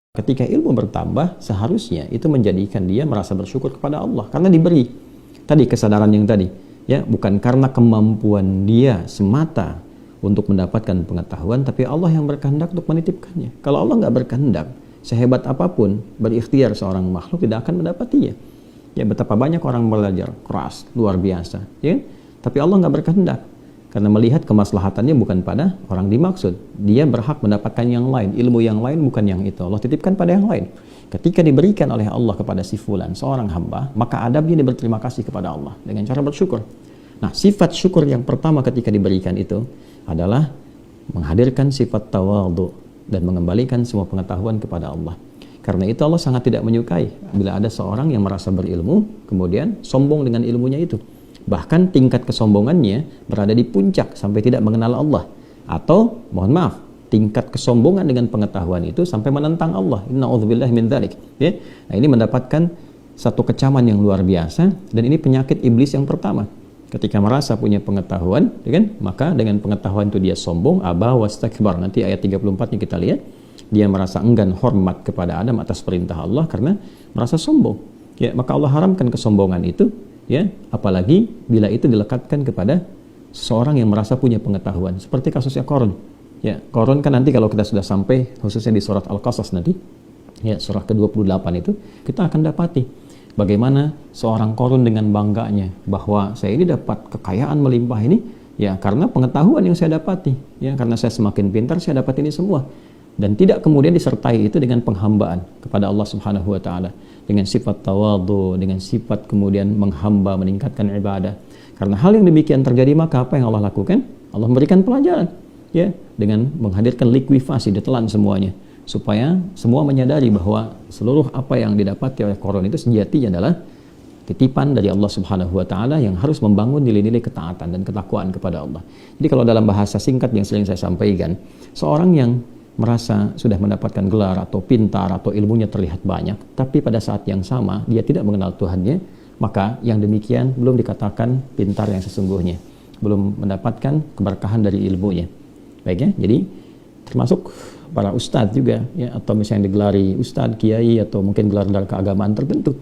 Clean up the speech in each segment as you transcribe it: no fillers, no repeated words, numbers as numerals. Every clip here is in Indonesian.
Ketika ilmu bertambah, seharusnya itu menjadikan dia merasa bersyukur kepada Allah karena diberi tadi kesadaran yang tadi, ya, bukan karena kemampuan dia semata untuk mendapatkan pengetahuan, tapi Allah yang berkehendak untuk menitipkannya. Kalau Allah nggak berkehendak, sehebat apapun berikhtiar seorang makhluk tidak akan mendapatinya. Ya, betapa banyak orang belajar keras luar biasa, ya, tapi Allah nggak berkehendak. Karena melihat kemaslahatannya bukan pada orang dimaksud. Dia berhak mendapatkan yang lain, ilmu yang lain bukan yang itu. Allah titipkan pada yang lain. Ketika diberikan oleh Allah kepada si fulan, seorang hamba, maka adabnya dia berterima kasih kepada Allah dengan cara bersyukur. Nah, sifat syukur yang pertama ketika diberikan itu adalah menghadirkan sifat tawadhu dan mengembalikan semua pengetahuan kepada Allah. Karena itu Allah sangat tidak menyukai bila ada seorang yang merasa berilmu, kemudian sombong dengan ilmunya itu. Bahkan tingkat kesombongannya berada di puncak sampai tidak mengenal Allah, atau mohon maaf, tingkat kesombongan dengan pengetahuan itu sampai menentang Allah. Inna'udzubillahi min dzalik, ya. Nah, ini mendapatkan satu kecaman yang luar biasa, dan ini penyakit iblis yang pertama. Ketika merasa punya pengetahuan, ya kan? Maka dengan pengetahuan itu dia sombong, aba wastakbar. Nanti ayat 34-nya kita lihat, dia merasa enggan hormat kepada Adam atas perintah Allah karena merasa sombong. Ya, maka Allah haramkan kesombongan itu. Ya, apalagi bila itu dilekatkan kepada seseorang yang merasa punya pengetahuan, seperti kasusnya Qarun. Ya, Qarun kan nanti kalau kita sudah sampai khususnya di surat Al-Qasas nanti, ya, surah ke-28 itu kita akan dapati bagaimana seorang Qarun dengan bangganya bahwa saya ini dapat kekayaan melimpah ini ya karena pengetahuan yang saya dapati, ya, karena saya semakin pintar saya dapat ini semua. Dan tidak kemudian disertai itu dengan penghambaan kepada Allah Subhanahu wa taala, dengan sifat tawadhu, dengan sifat kemudian menghamba, meningkatkan ibadah. Karena hal yang demikian terjadi, maka apa yang Allah lakukan? Allah memberikan pelajaran, ya, dengan menghadirkan likuifasi, ditelan semuanya, supaya semua menyadari bahwa seluruh apa yang didapati oleh Qarun itu sejatinya adalah titipan dari Allah Subhanahu wa taala yang harus membangun nilai-nilai ketaatan dan ketakwaan kepada Allah. Jadi kalau dalam bahasa singkat yang sering saya sampaikan, seorang yang merasa sudah mendapatkan gelar atau pintar atau ilmunya terlihat banyak, tapi pada saat yang sama dia tidak mengenal Tuhannya, maka yang demikian belum dikatakan pintar yang sesungguhnya, belum mendapatkan keberkahan dari ilmunya. Baik, ya, jadi termasuk para ustadz juga, ya, atau misalnya digelari ustadz, kiai, atau mungkin gelar-gelar keagamaan tertentu,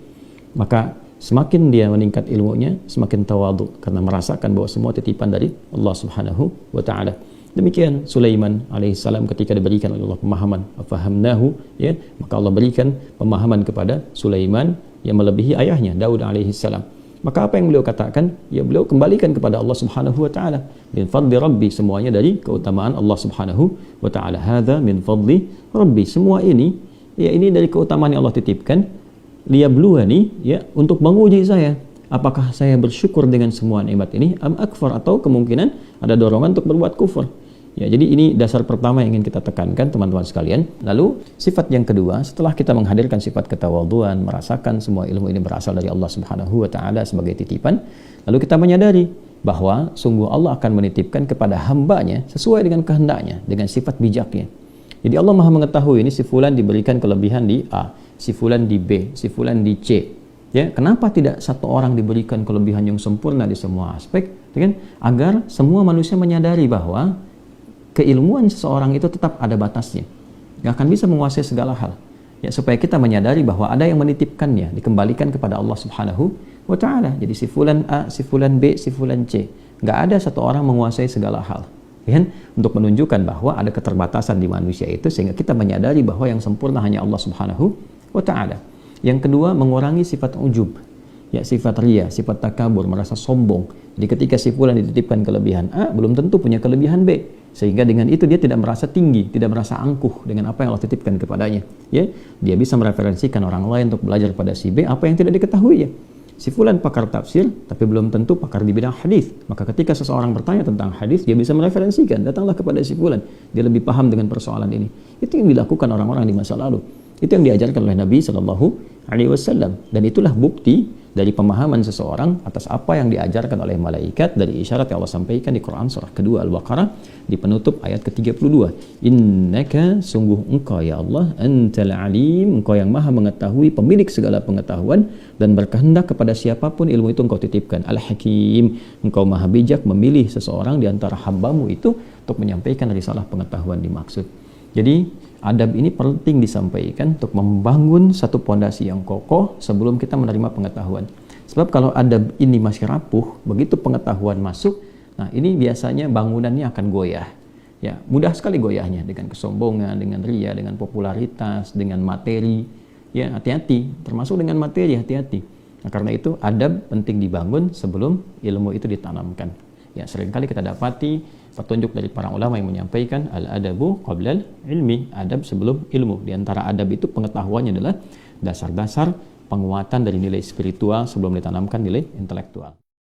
maka semakin dia meningkat ilmunya, semakin tawadhu karena merasakan bahwa semua titipan dari Allah Subhanahu wa taala. Demikian Sulaiman alaihissalam ketika diberikan oleh Allah pemahaman, fahamnahu, ya, maka Allah berikan pemahaman kepada Sulaiman yang melebihi ayahnya Daud alaihissalam. Maka apa yang beliau katakan? Ya, beliau kembalikan kepada Allah Subhanahu wa taala. Min fadli rabbi, semuanya dari keutamaan Allah Subhanahu wa taala. Hadza min fadli rabbi, semua ini, ya, ini dari keutamaan yang Allah titipkan. Liyabluwani, ya, untuk menguji saya. Apakah saya bersyukur dengan semua nikmat ini? Am akfar, atau kemungkinan ada dorongan untuk berbuat kufur. Ya, jadi ini dasar pertama yang ingin kita tekankan, teman-teman sekalian. Lalu sifat yang kedua, setelah kita menghadirkan sifat ketawadhuan, merasakan semua ilmu ini berasal dari Allah Subhanahu wa taala sebagai titipan, lalu kita menyadari bahwa sungguh Allah akan menitipkan kepada hambanya sesuai dengan kehendaknya, dengan sifat bijaknya. Jadi Allah Maha mengetahui ini si fulan diberikan kelebihan di A, si fulan di B, si fulan di C. Ya, kenapa tidak satu orang diberikan kelebihan yang sempurna di semua aspek, kan? Agar semua manusia menyadari bahwa keilmuan seseorang itu tetap ada batasnya, nggak akan bisa menguasai segala hal. Ya, supaya kita menyadari bahwa ada yang menitipkannya, dikembalikan kepada Allah Subhanahu wa taala. Jadi si fulan A, si fulan B, si fulan C, nggak ada satu orang menguasai segala hal, kan? Untuk menunjukkan bahwa ada keterbatasan di manusia itu, sehingga kita menyadari bahwa yang sempurna hanya Allah Subhanahu wa taala. Yang kedua, mengurangi sifat ujub, ya, sifat ria, sifat takabur, merasa sombong. Jadi ketika si fulan dititipkan kelebihan A, belum tentu punya kelebihan B, sehingga dengan itu dia tidak merasa tinggi, tidak merasa angkuh dengan apa yang Allah titipkan kepadanya. Ya, dia bisa mereferensikan orang lain untuk belajar pada si B apa yang tidak diketahui. Ya, si fulan pakar tafsir, tapi belum tentu pakar di bidang hadis. Maka ketika seseorang bertanya tentang hadis, dia bisa mereferensikan, datanglah kepada si fulan, dia lebih paham dengan persoalan ini. Itu yang dilakukan orang-orang di masa lalu. Itu yang diajarkan oleh Nabi Shallallahu Alaihi Wasallam, dan itulah bukti dari pemahaman seseorang atas apa yang diajarkan oleh malaikat dari isyarat yang Allah sampaikan di Quran surah kedua Al-Baqarah di penutup ayat ke-32. Innaka, sungguh engkau ya Allah, antal alim, engkau yang maha mengetahui, pemilik segala pengetahuan, dan berkehendak kepada siapapun ilmu itu engkau titipkan. Al-Hakim, engkau maha bijak memilih seseorang di antara hambamu itu untuk menyampaikan risalah pengetahuan dimaksud. Jadi adab ini penting disampaikan untuk membangun satu pondasi yang kokoh sebelum kita menerima pengetahuan. Sebab kalau adab ini masih rapuh, begitu pengetahuan masuk, nah ini biasanya bangunannya akan goyah. Ya, mudah sekali goyahnya dengan kesombongan, dengan ria, dengan popularitas, dengan materi. Ya, hati-hati, termasuk dengan materi, hati-hati. Nah, karena itu adab penting dibangun sebelum ilmu itu ditanamkan. Ya, seringkali kita dapati petunjuk dari para ulama yang menyampaikan al-adabu qablal ilmi, adab sebelum ilmu. Di antara adab itu pengetahuannya adalah dasar-dasar penguatan dari nilai spiritual sebelum ditanamkan nilai intelektual.